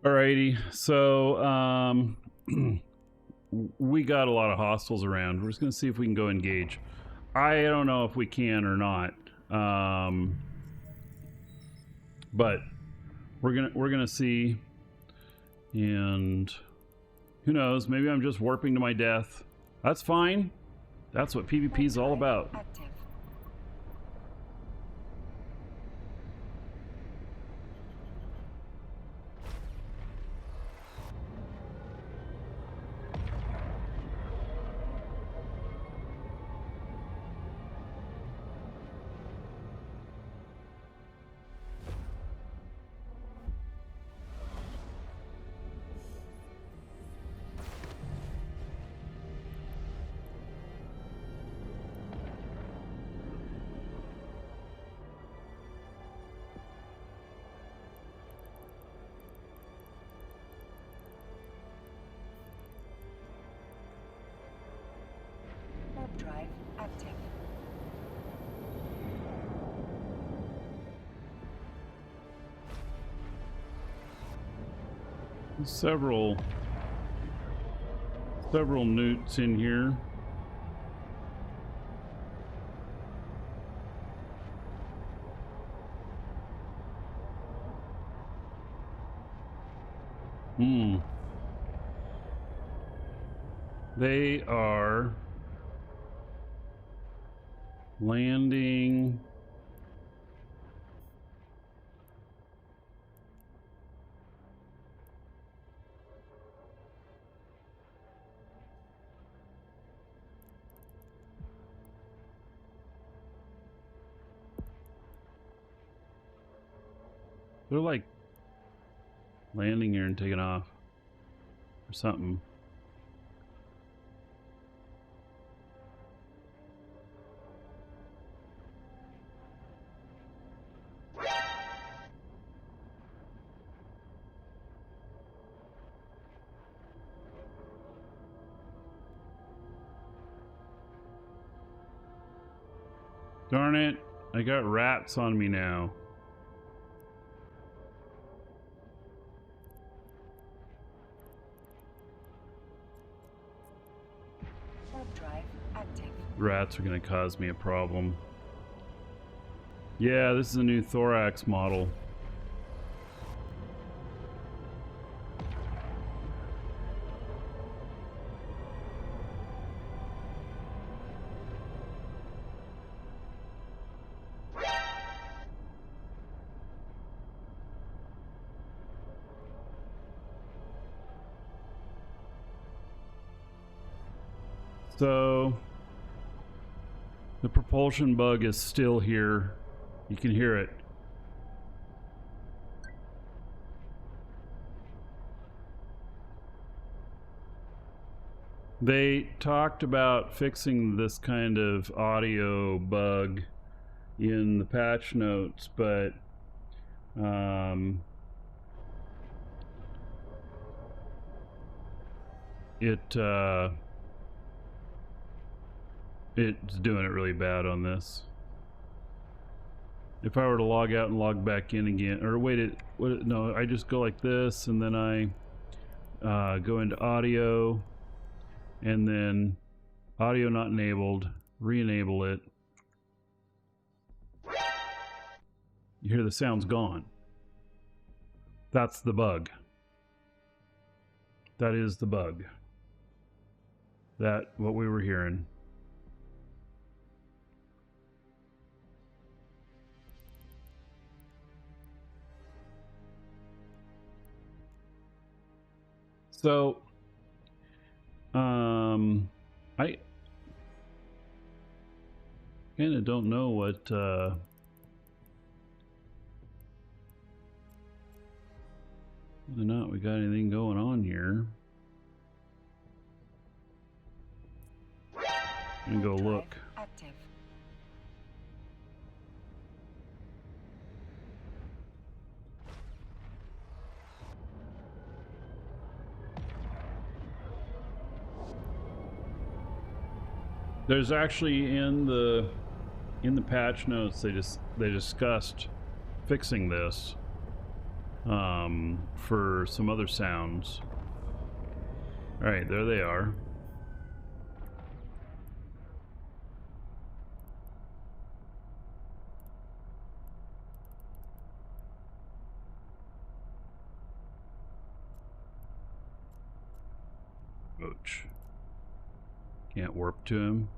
Alrighty, so we got a lot of hostiles around. We're just gonna see if we can go engage. I don't know if we can or not, but we're gonna see. And who knows? Maybe I'm just warping to my death. That's fine. That's what PvP is all about. Active. Warp drive active. Several newts in here. They are landing. They're like landing here and taking off or something. Darn it, I got rats on me now. Warp drive active. Rats are going to cause me a problem. Yeah, this is a new thorax model. So the propulsion bug is still here. You can hear it. They talked about fixing this kind of audio bug in the patch notes, but it's doing it really bad on this. If I were to log out and log back in again, or no, I just go like this, and then I go into audio, and then audio not enabled, re-enable it. You hear the sound's gone. That's the bug. That is the bug. That what we were hearing. So, I kind of don't know what, whether or not we got anything going on here. I'm gonna go look. Active. There's actually in the patch notes they discussed fixing this. for some other sounds. Alright, there they are. Ouch. Can't warp to him.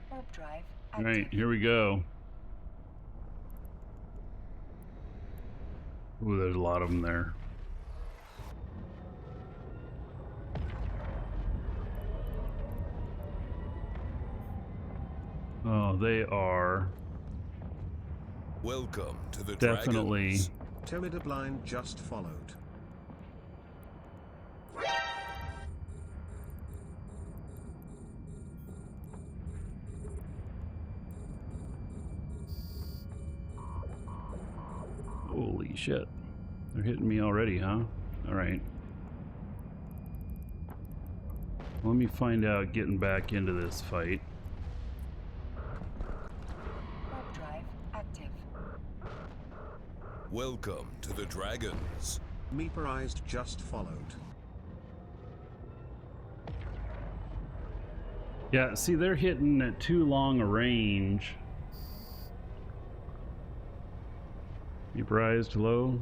Warp drive All right, active. here we go. Ooh, there's a lot of them there. Oh, they are Welcome to the definitely. Dragons. Timid blind just followed. Holy shit. They're hitting me already, huh? Alright. Let me find out getting back into this fight. Warp drive active. Welcome to the Dragons. Meeperized just followed. Yeah, see, they're hitting at too long a range. Meeperized, hello.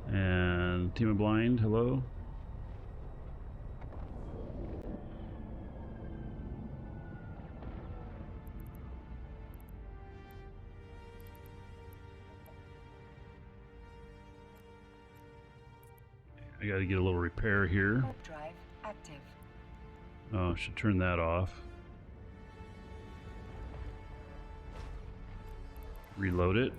And Team of Blind, hello. I gotta get a little repair here. Warp drive active. Oh, should turn that off. Reload it.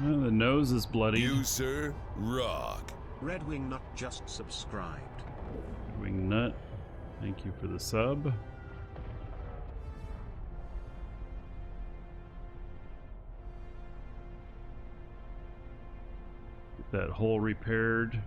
Oh, the nose is bloody. User rock. Red Wing Nut just subscribed. Wing Nut, thank you for the sub. Get that hole repaired.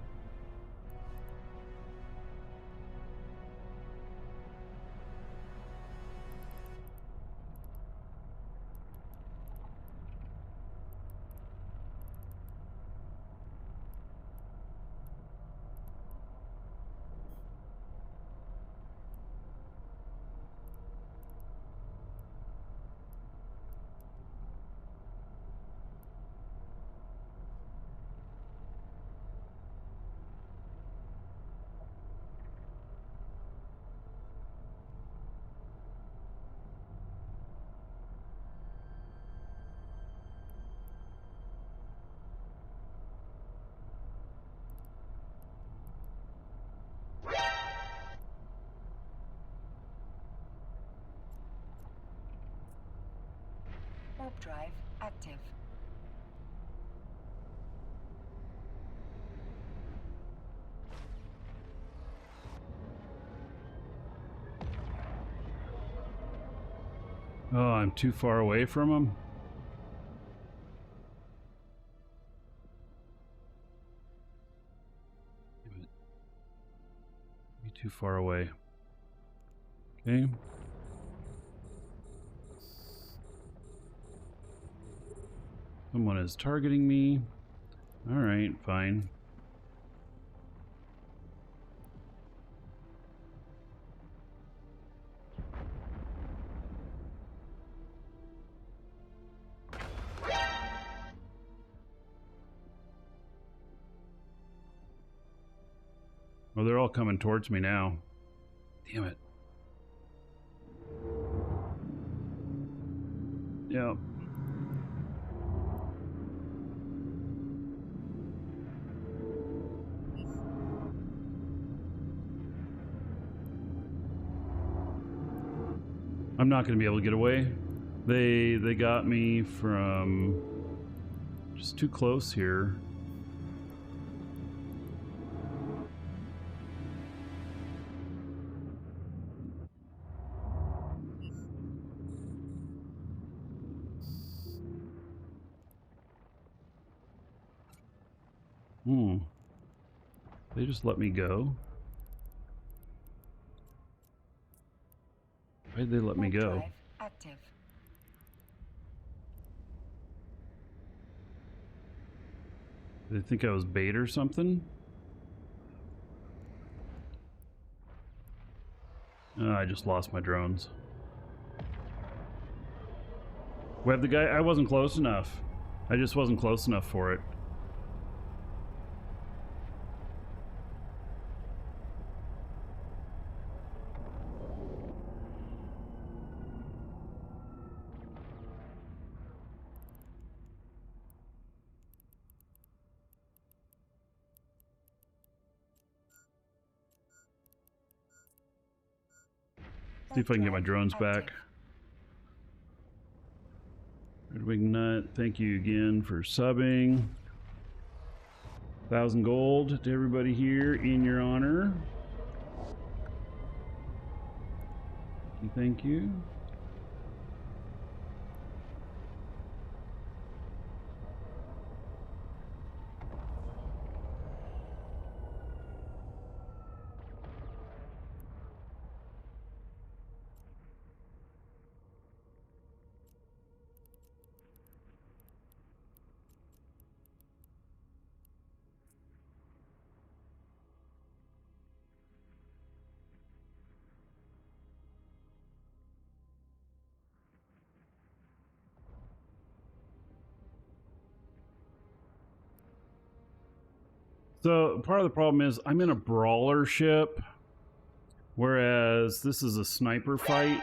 Warp drive active. Oh, I'm too far away from him. Damn it. Be too far away. Okay. Someone is targeting me. All right, fine. Oh, they're all coming towards me now. Damn it. Yep. I'm not going to be able to get away. They got me from just too close here. They just let me go. Why'd they let me Warp go? drive active. Did they think I was bait or something? I just lost my drones. We have the guy. I wasn't close enough. I just wasn't close enough for it. See if I can get my drones back. Red Wing Nut, thank you again for subbing. 1,000 gold to everybody here in your honor. Thank you. So part of the problem is I'm in a brawler ship, whereas this is a sniper fight,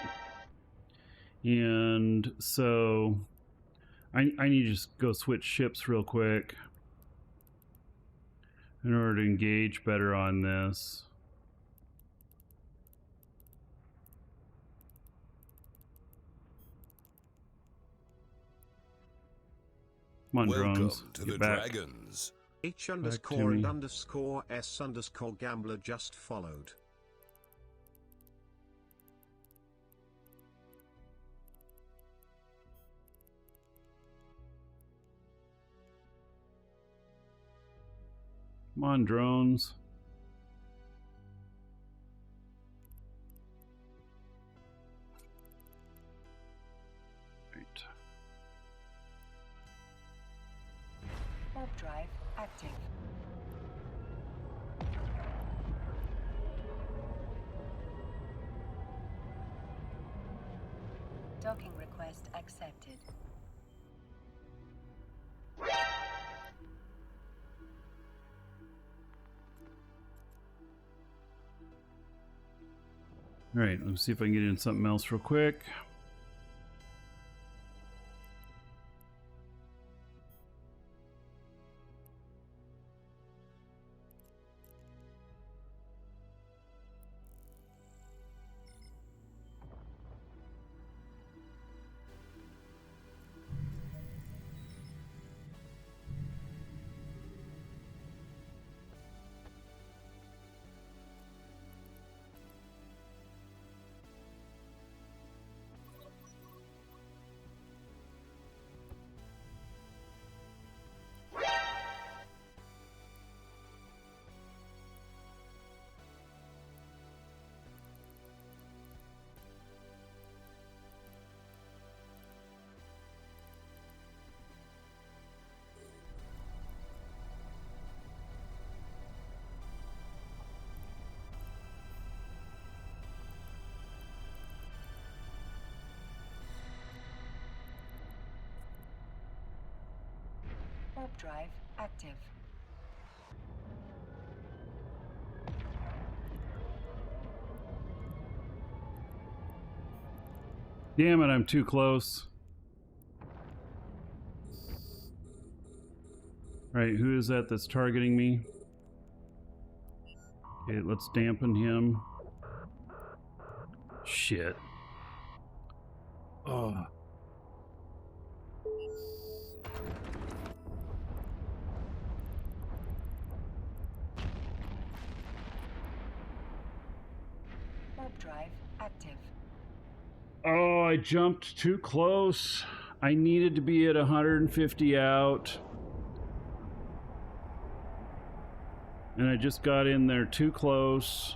and so I need to just go switch ships real quick in order to engage better on this. Come on, Welcome drones, to get the back. Dragons. H_and_S me. Gambler just followed. Come on, drones. Right. Warp drive active. Docking request accepted. All right, let's see if I can get in something else real quick. Warp drive active. Damn it, I'm too close. Right, who is that that's targeting me? Okay, let's dampen him. Shit. Oh. Warp drive active. Oh, I jumped too close. I needed to be at 150 out. And I just got in there too close.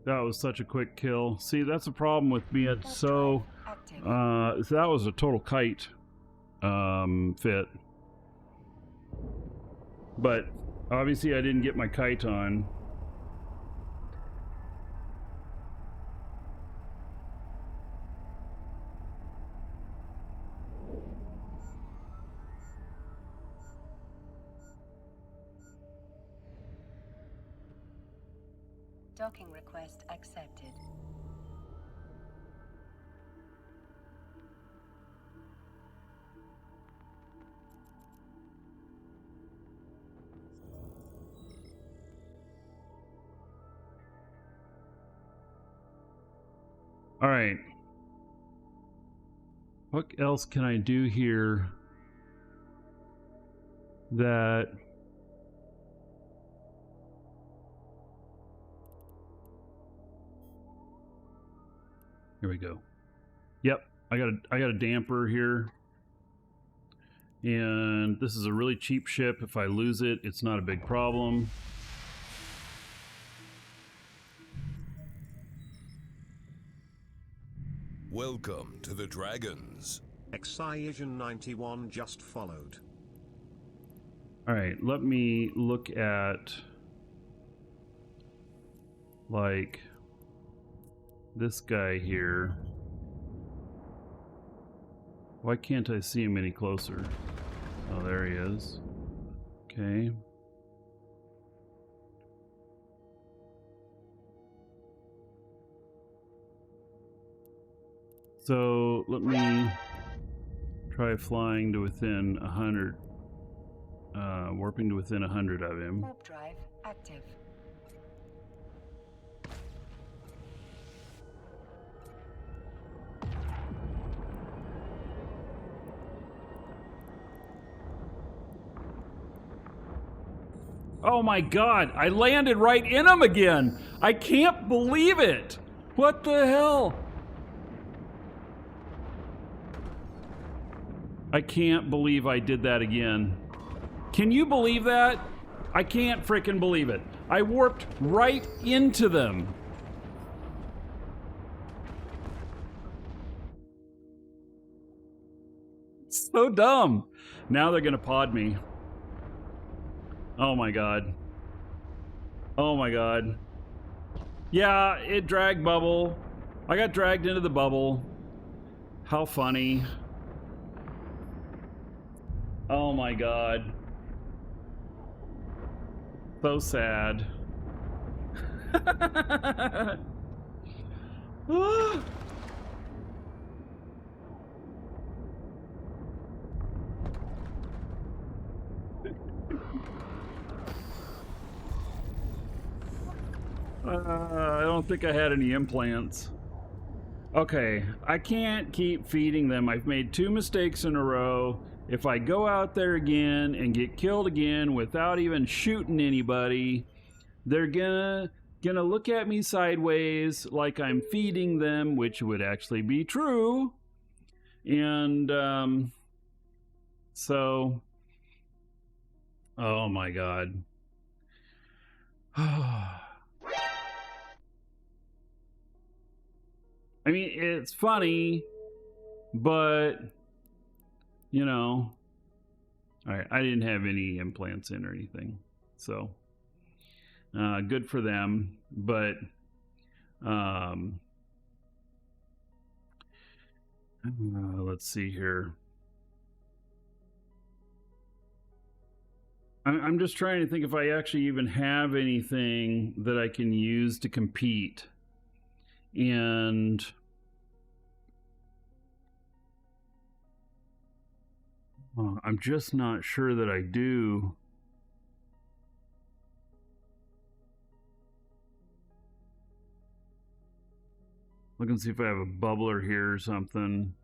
That was such a quick kill. See, that's a problem with being so... Active. that was a total kite fit. But obviously I didn't get my kite on. Docking request accepted. All right. What else can I do here that... Here we go. Yep, I got a damper here. And this is a really cheap ship. If I lose it, it's not a big problem. Welcome to the Dragons. Escalating 91 just followed. All right, let me look at like this guy here. Why can't I see him any closer? Oh, there he is. Okay. So let me try flying to within 100, warping to within 100 of him. Warp drive active. Oh my god, I landed right in him again! I can't believe it! What the hell? I can't believe I did that again. Can you believe that? I can't frickin' believe it. I warped right into them. So dumb. Now they're gonna pod me. Oh my god. Oh my god. Yeah, it dragged bubble. I got dragged into the bubble. How funny. Oh my god. So sad. I don't think I had any implants. Okay, I can't keep feeding them. I've made 2 mistakes in a row. If I go out there again and get killed again without even shooting anybody, they're gonna look at me sideways like I'm feeding them, which would actually be true. And so, oh my god. I mean, it's funny, but, you know, all right, I didn't have any implants in or anything, so good for them, but let's see here. I'm just trying to think if I actually even have anything that I can use to compete. And I'm just not sure that I do. Look and see if I have a bubbler here or something.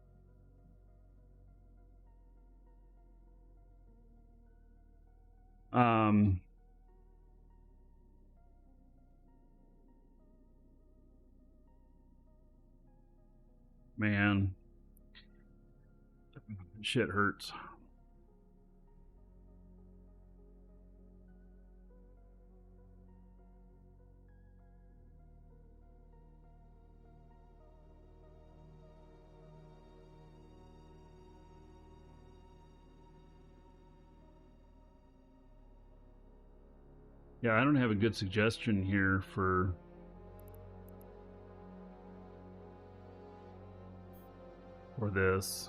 Man, shit hurts. Yeah, I don't have a good suggestion here for this.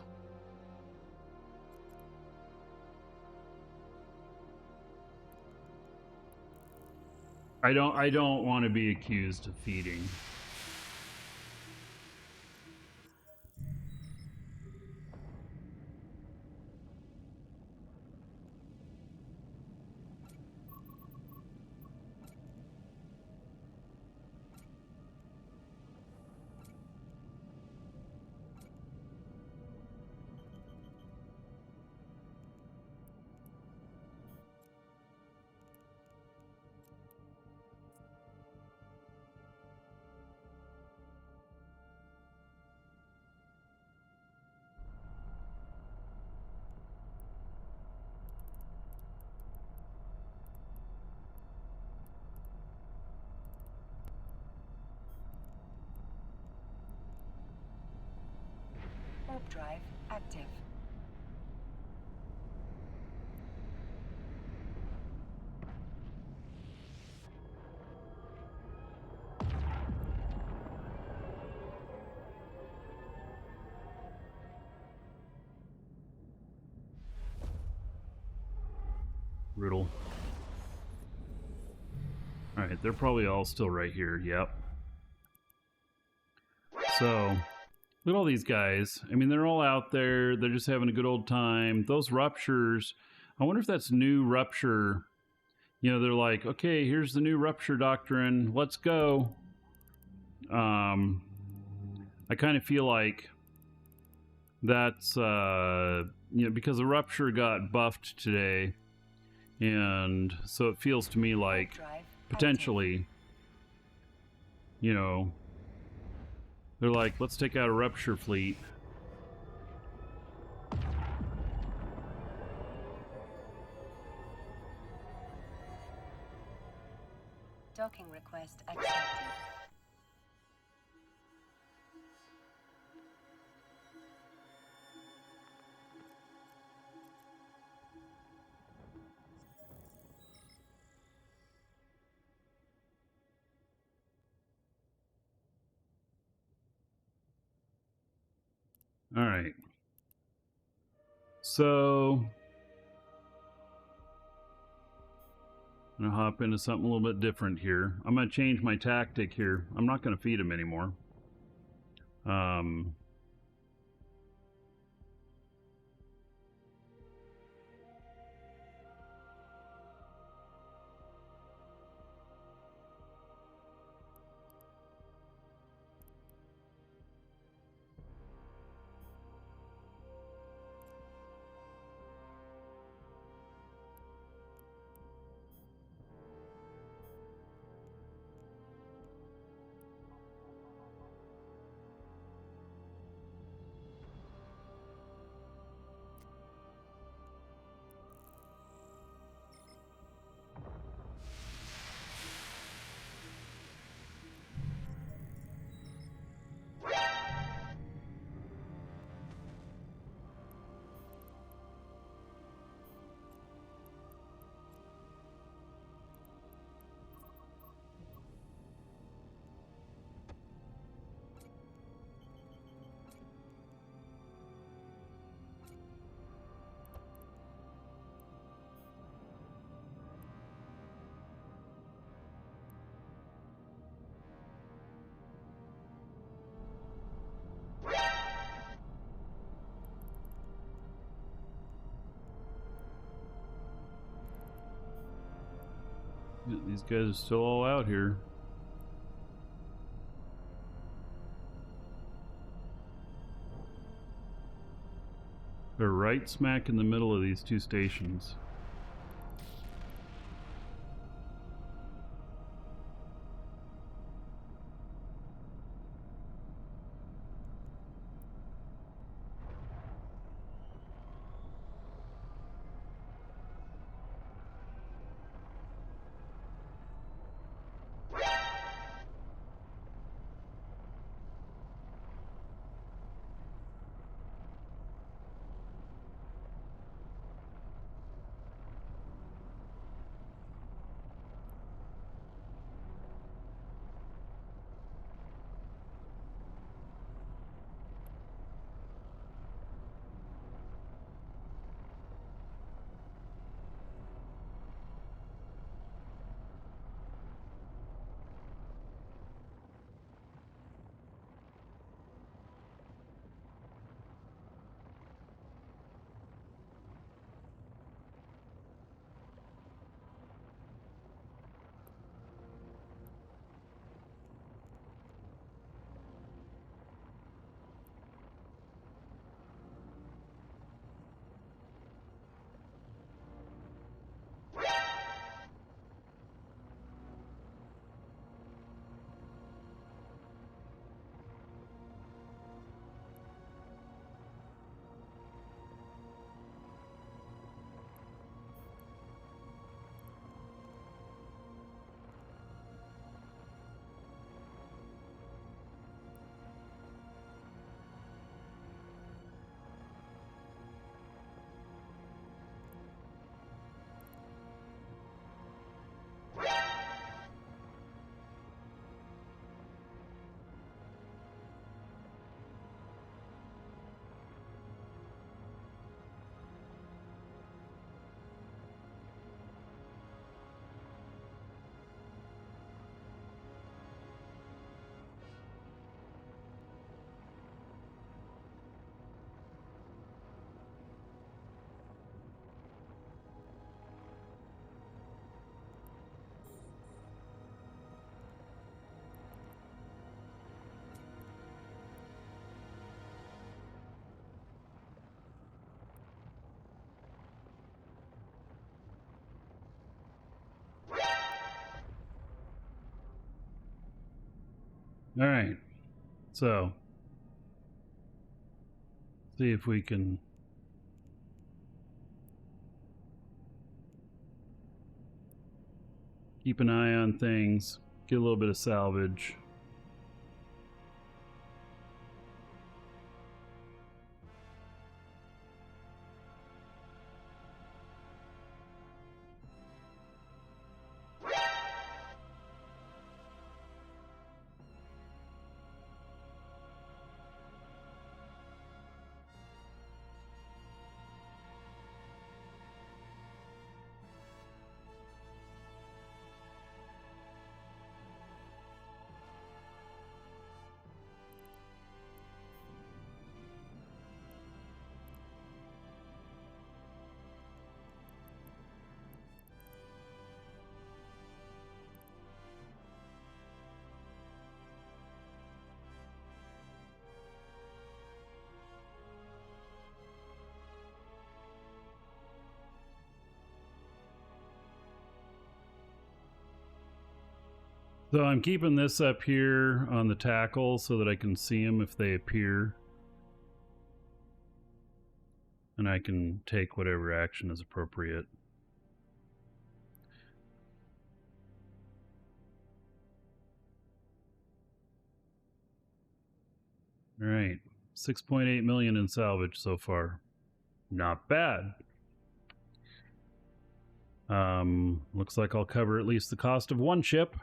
I don't want to be accused of feeding. Warp drive active. Brutal. Alright, they're probably all still right here. Yep. So, look at all these guys. I mean, they're all out there. They're just having a good old time. Those ruptures, I wonder if that's new rupture. You know, they're like, okay, here's the new rupture doctrine. Let's go. I kind of feel like that's, you know, because the rupture got buffed today. And so it feels to me like potentially, you know, they're like, let's take out a rupture fleet. Docking request accepted. All right. So I'm gonna hop into something a little bit different here. I'm gonna change my tactic here. I'm not gonna feed him anymore. These guys are still all out here. They're right smack in the middle of these two stations. All right, so see if we can keep an eye on things, get a little bit of salvage. So I'm keeping this up here on the tackle so that I can see them if they appear. And I can take whatever action is appropriate. All right, 6.8 million in salvage so far. Not bad. Looks like I'll cover at least the cost of one ship.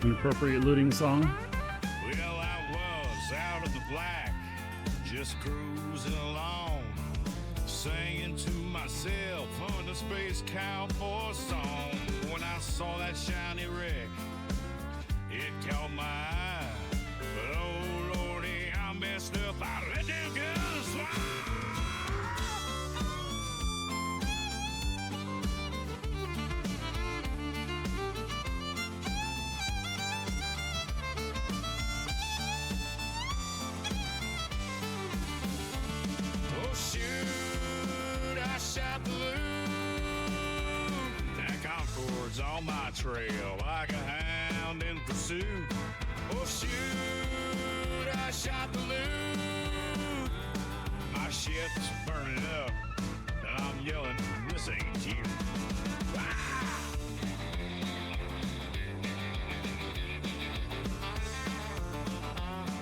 An appropriate looting song. Well, I was out of the black, just cruising along, singing to myself on the space cowboy song. When I saw that shiny wreck, it caught my eye. But oh lordy, I messed up. I let them guns fly. On my trail like a hound in pursuit. Oh shoot, I shot the loot. My ship's burning up and I'm yelling, this ain't you. Ah!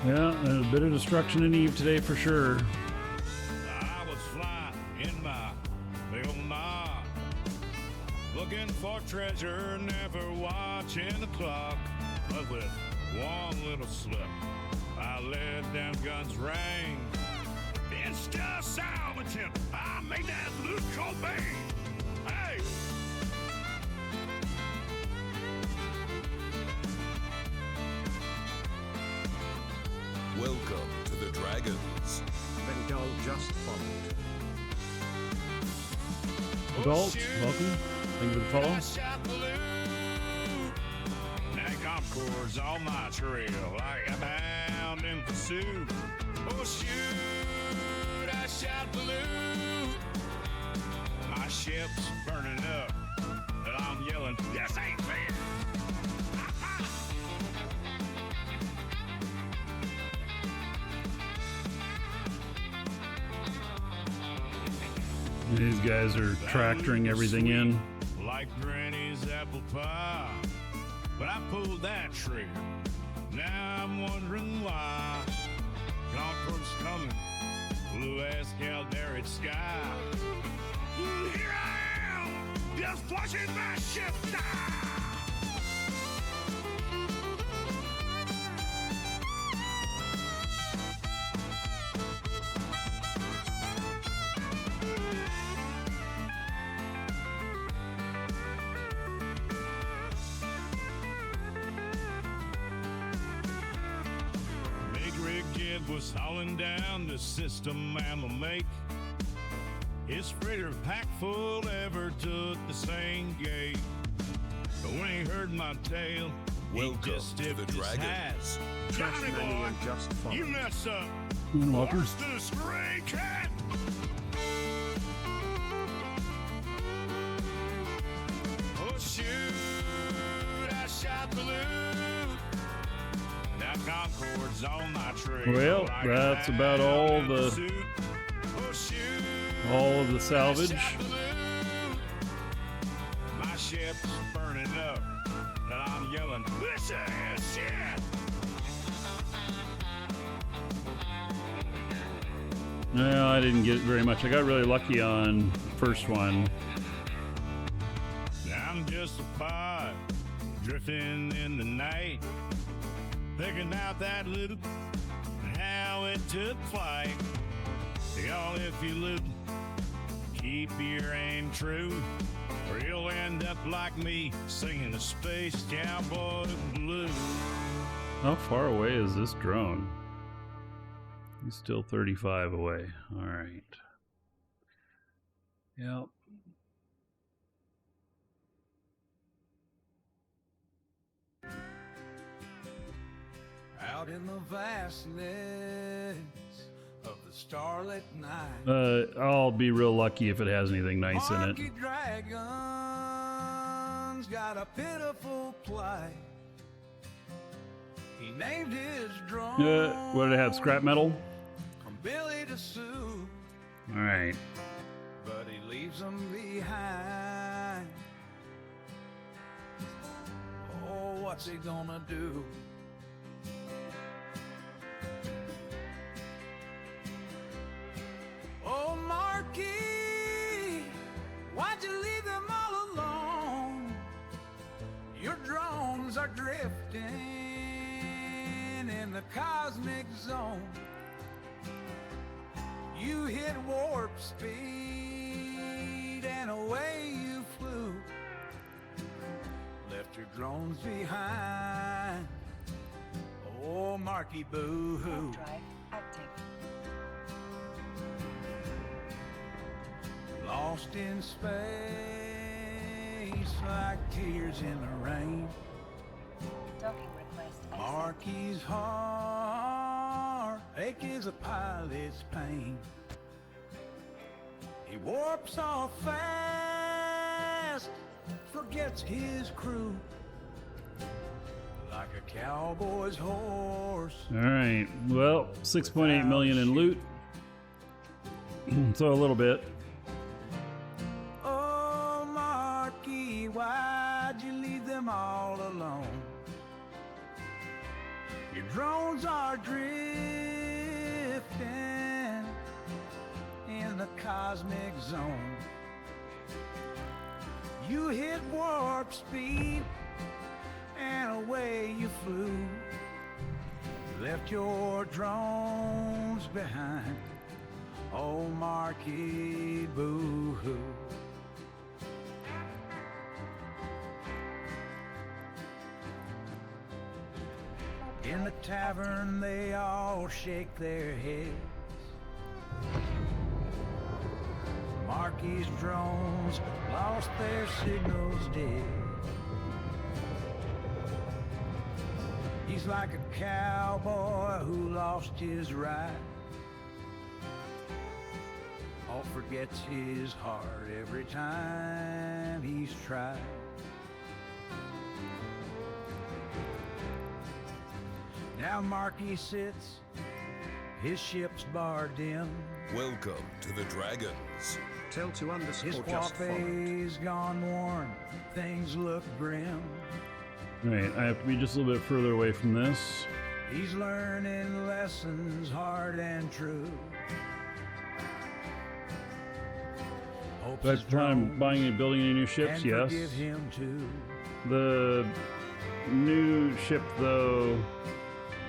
Yeah, a bit of destruction in Eve today for sure. I was flying in my little knob, looking for treasure, never watching the clock. But with one little slip, I let them guns ring. Instead of salvaging, I made that Luke Cobain. Hey! Welcome to the Dragons. Bengal just followed. Adult, welcome. Thank you for the follow. Concords on my trail like a hound in pursuit. Oh shoot, I shot the loot. My ship's burning up and I'm yelling, this ain't fair. These guys are tractoring everything in. Like Granny's apple pie. But I pulled that trigger. Now I'm wondering why. Conqueror's coming. Blue as Caldera sky. Here I am, just watching my ship die. Was hauling down the system I'ma make. His freighter pack full ever took the same gate. But when he heard my tale, he just to tipped the his hat. Dragons. Johnny boy, you mess up. Welcome. Worse than a stray cat. Oh shoot, I shot the loot. Now Concord's on my trail. Well, that's about all of the salvage. My ship's burning up, and I'm yelling, "This is shit!" No, I didn't get very much. I got really lucky on first one. I'm just a pod drifting in the night, picking out that little how it took flight. Y'all, if you live, keep your aim true, or you'll end up like me, singing the Space Cowboy Blues. How far away is this drone? He's still 35 away. All right. Yep. Out in the vastness of the starlit night. I'll be real lucky if it has anything nice in it. Markee Dragon's got a pitiful plight. He named his drone. What did it have? Scrap metal? From Billy to Sue. All right. But he leaves them behind. Oh, what's he gonna do? Oh, Markee, why'd you leave them all alone? Your drones are drifting in the cosmic zone. You hit warp speed and away you flew. Left your drones behind. Oh, Markee, boo-hoo. Warp drive active. Lost in space like tears in the rain. Docking request accepted. Markee's heart ache is a pilot's pain. He warps off fast, forgets his crew, like a cowboy's horse. All right. Well, 6.8 million in loot. So a little bit. Oh, Markee, why'd you leave them all alone? Your drones are drifting in the cosmic zone. You hit warp speed and away you flew. Left your drones behind. Oh, Markee, boo-hoo. In the tavern they all shake their heads. Markee's drones lost their signals dead. He's like a cowboy who lost his ride. All forgets his heart every time he's tried. Now Markee sits, his ship's barred in. Welcome to the Dragons. Tell to underscore His just followed. coffee's gone worn, things look grim. Alright, I have to be just a little bit further away from this. He's learning lessons hard and true. Hopes Do I his plan on drones buying and building any new ships? can Yes. forgive him too. The new ship, though,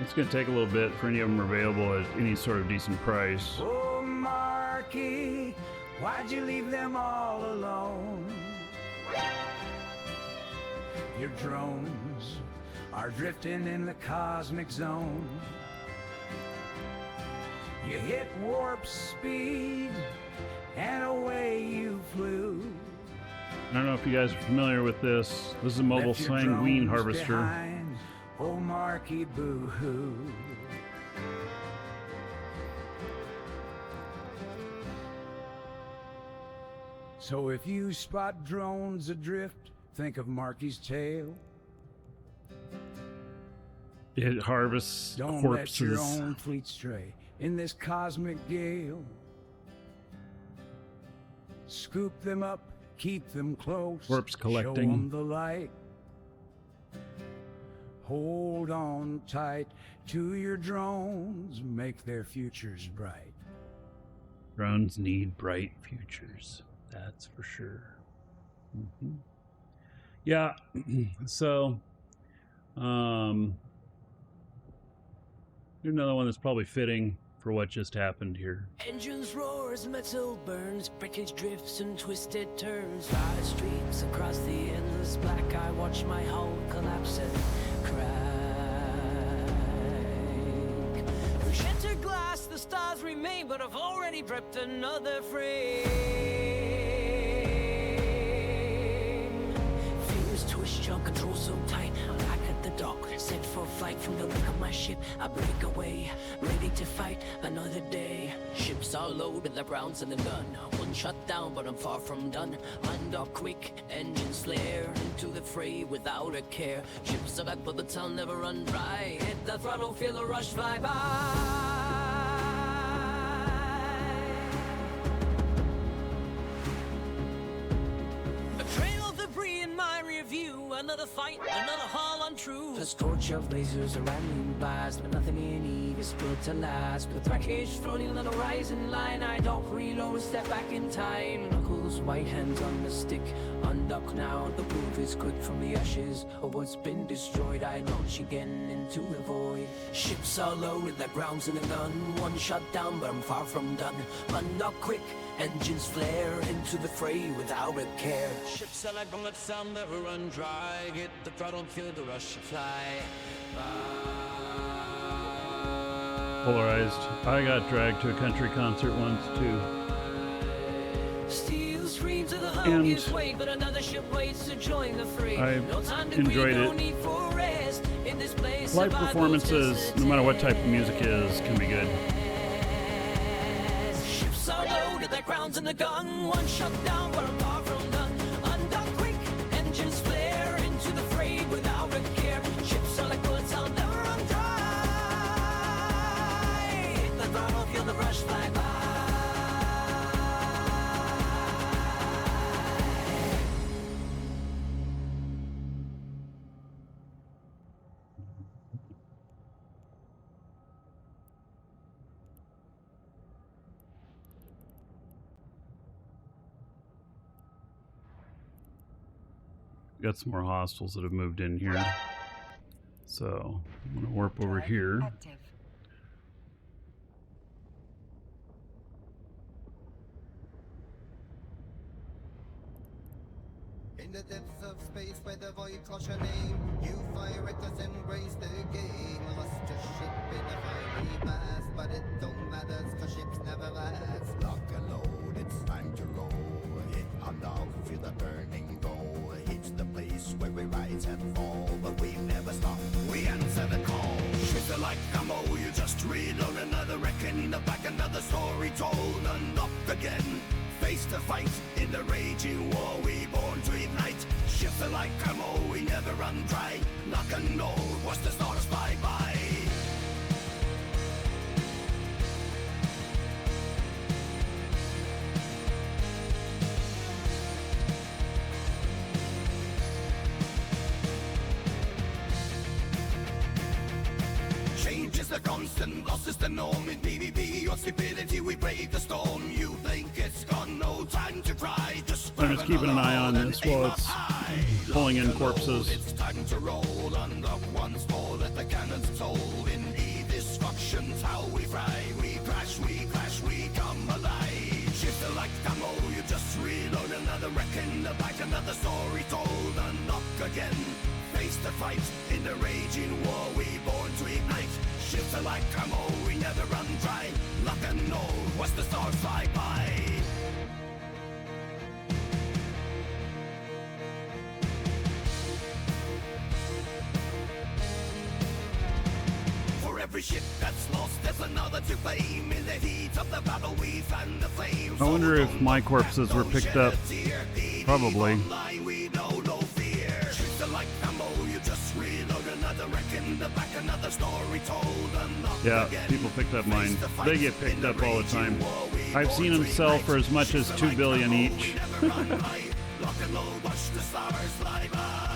it's going to take a little bit for any of them available at any sort of decent price. Oh, Markee, why'd you leave them all alone? Your drones are drifting in the cosmic zone. You hit warp speed and away you flew. I don't know if you guys are familiar with this. This is a mobile Left your sanguine drones harvester. behind. Oh, Markee, boo-hoo. So if you spot drones adrift, think of Markee's tale. It harvests Don't corpses. let your own fleet stray in this cosmic gale. Scoop them up, keep them close. Corpse collecting. Show 'em the light. Hold on tight to your drones, make their futures bright. Drones need bright futures. That's for sure. Yeah. So, here's another one that's probably fitting for what just happened here. Engines roars, metal burns, breakage drifts and twisted turns. Fire streaks across the endless black. I watch my hull collapse and crack. Through shattered glass, the stars remain, but I've already prepped another frame. Fingers twist, jaw control so tight. I'm back at the dock, set for flight. From the wreck of my ship, I break away, ready to fight another day. Ships are loaded, the rounds in the gun. One shot down, but I'm far from done. Undock quick, engines flare into the fray without a care. Ships are back, but the town never run dry. Hit the throttle, feel the rush fly by. A trail of debris in my rear view. Another fight, another haul untrue. The scorch of lasers, a rattling blast, but nothing in Eve is built to last. With wreckage floating on the horizon line, I don't reload, step back in time. Knuckles, white hands on the stick. Undock now, the proof is quick. From the ashes of what's been destroyed, I launch again into the void. Ships are loaded, the ground's in the gun. One shot down, but I'm far from done. Undock quick, engines flare into the fray without a care. Ships are like bullets, I'll never run dry. Hit the throttle, feel the rush, fly by. Polarized. I got dragged to a country concert once too. Steel screams of the And hungriest way, but another ship waits to join the fray. I No time to enjoyed breathe, no it. need for rest. In this place, Live survival's performances, just a no matter what type of music is, can be good. test. Ships are loaded, their ground's in the gun. One shot down, but I'm far from done. Undock quick, engines flare into the fray without a care. Ships are like bullets, I'll never run dry. Hit the throttle, feel the rush fly by. Got some more hostiles that have moved in here. So I'm gonna warp over here. Active. In the depths of space where the void calls your name, you fire at us, embrace the game. Lost your ship in a fiery blast, but it don't matter, cause ships never last. Lock and load, it's time to roll. Hit on dog, feel the burning goal. It's the place where we rise and fall, but we never stop, we answer the call. Ships are like ammo, you just reload another reckoning, the back another story told. Unlocked again, face to fight in the raging war we born to ignite. Ships are like ammo, we never run dry. Knock and roll, watch the stars fly by. and loss is the norm in PvP. Your stupidity, we brave the storm. You think it's gone, no time to cry. I'm just keeping an eye on this while it's pulling in corpses. It's time to roll, unlock once more, let the cannons toll. In destruction's how we fry. We crash, we come alive. Shift like ammo, you just reload another wreck in the back, another story told. Unlock again, face the fight. In the raging war, we born to ignite. Shift like ammo, we never run dry. Lock and know, watch the stars fly by. Every ship that's lost, there's another to claim. In the heat of the battle, we fan the flames. I wonder if my corpses were picked up. Probably. We know no fear. Shoot like ammo, you just reload another wreck in the back, another story told. Yeah, people picked up mine. They get picked up all the time. I've seen them sell for as much as $2 billion each. Lock and load, watch the stars fly by.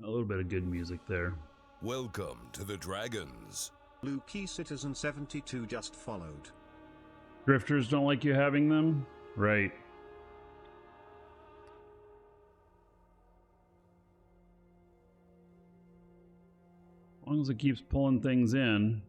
A little bit of good music there. Welcome to the Dragons. Lukey Citizen 72 just followed. Drifters don't like you having them? Right. As long as it keeps pulling things in.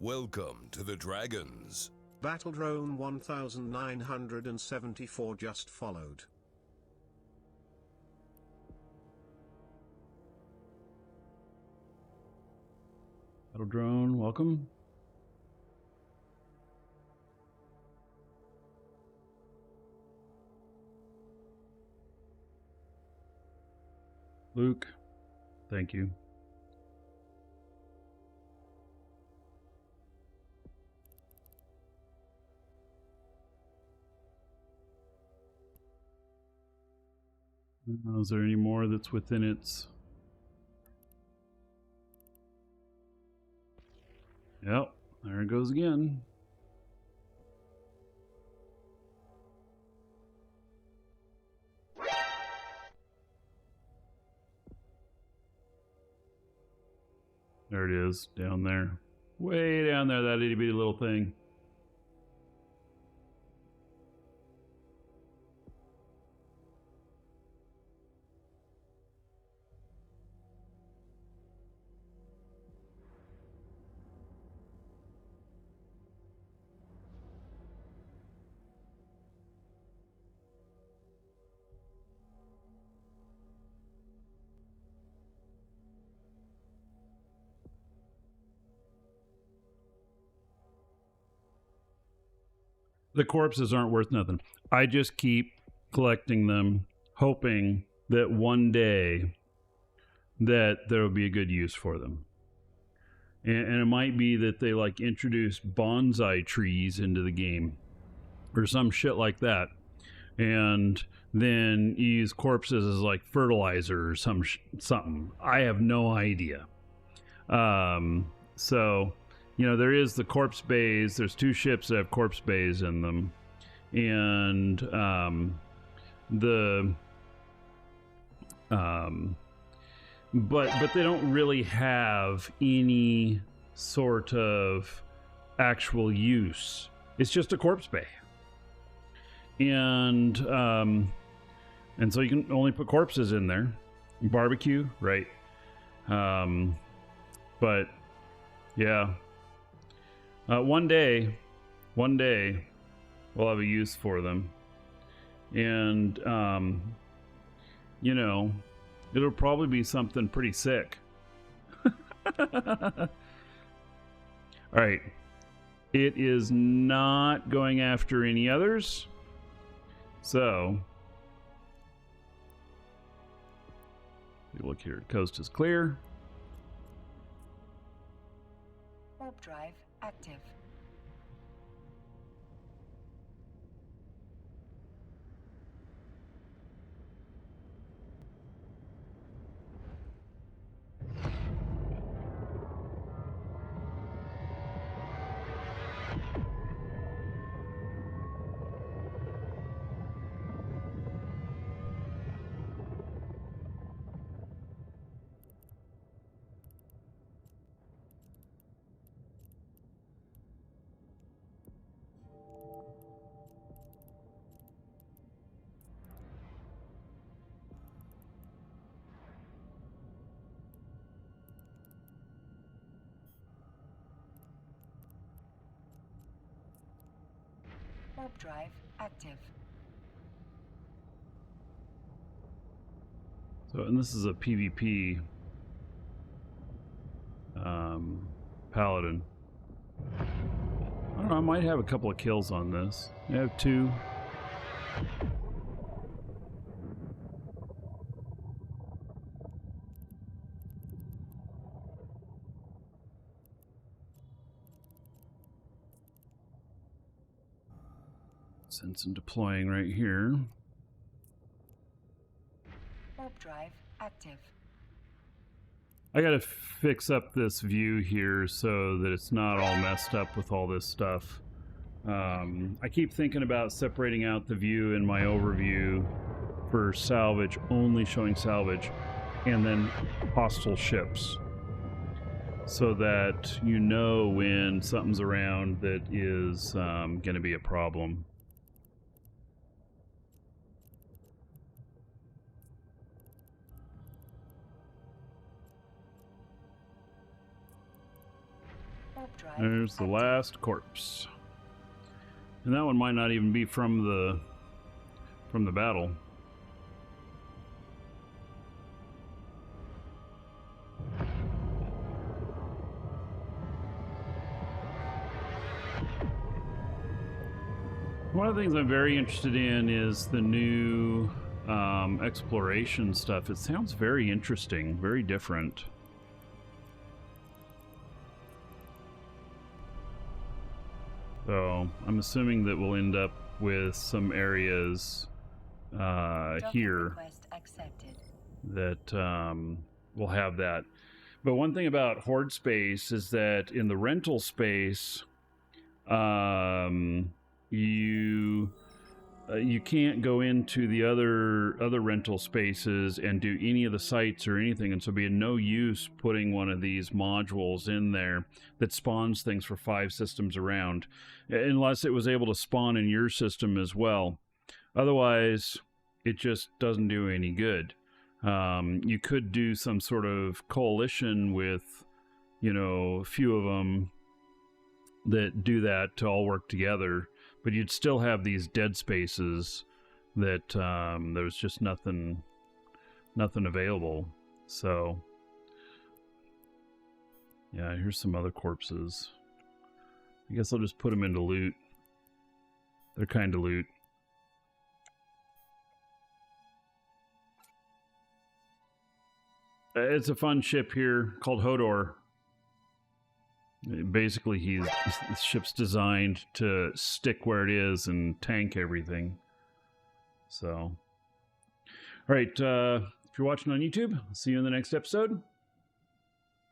Welcome to the Dragons. Battle Drone 1974 just followed. Battle Drone, welcome. Luke, thank you. Is there any more that's within its... Yep, there it goes again. There it is, down there. Way down there, that itty bitty little thing. The corpses aren't worth nothing. I just keep collecting them, hoping that one day that there will be a good use for them. And it might be that they like introduce bonsai trees into the game or some shit like that. And then you use corpses as like fertilizer or something. I have no idea. So... You know, there is the corpse bays. There's 2 ships that have corpse bays in them. And but they don't really have any sort of actual use. It's just a corpse bay. And so you can only put corpses in there. Barbecue, right? But yeah. One day, we'll have a use for them. And, you know, it'll probably be something pretty sick. All right. It is not going after any others. So, look here. Coast is clear. Warp drive active. Warp drive active. So, and this is a PvP paladin. I don't know, I might have a couple of kills on this. I have 2. Sense and deploying right here. Warp drive active. I gotta fix up this view here so that it's not all messed up with all this stuff. I keep thinking about separating out the view in my overview for salvage, only showing salvage, and then hostile ships. So that you know when something's around that is gonna be a problem. Warp drive There's the active. last corpse. And that one might not even be from the battle. One of the things I'm very interested in is the new exploration stuff. It sounds very interesting, very different. So I'm assuming that we'll end up with some areas Docking here request accepted. that will have that. But one thing about Horde space is that in the rental space, you can't go into the other rental spaces and do any of the sites or anything, and so it'd be no use putting one of these modules in there that spawns things for 5 systems around, unless it was able to spawn in your system as well. Otherwise, it just doesn't do any good. You could do some sort of coalition with, a few of them that do that to all work together, but you'd still have these dead spaces that there's just nothing available. So yeah, here's some other corpses. I guess I'll just put them into loot. They're kind of loot. It's a fun ship here called Hodor. Basically, the ship's designed to stick where it is and tank everything. So, all right, if you're watching on YouTube, I'll see you in the next episode.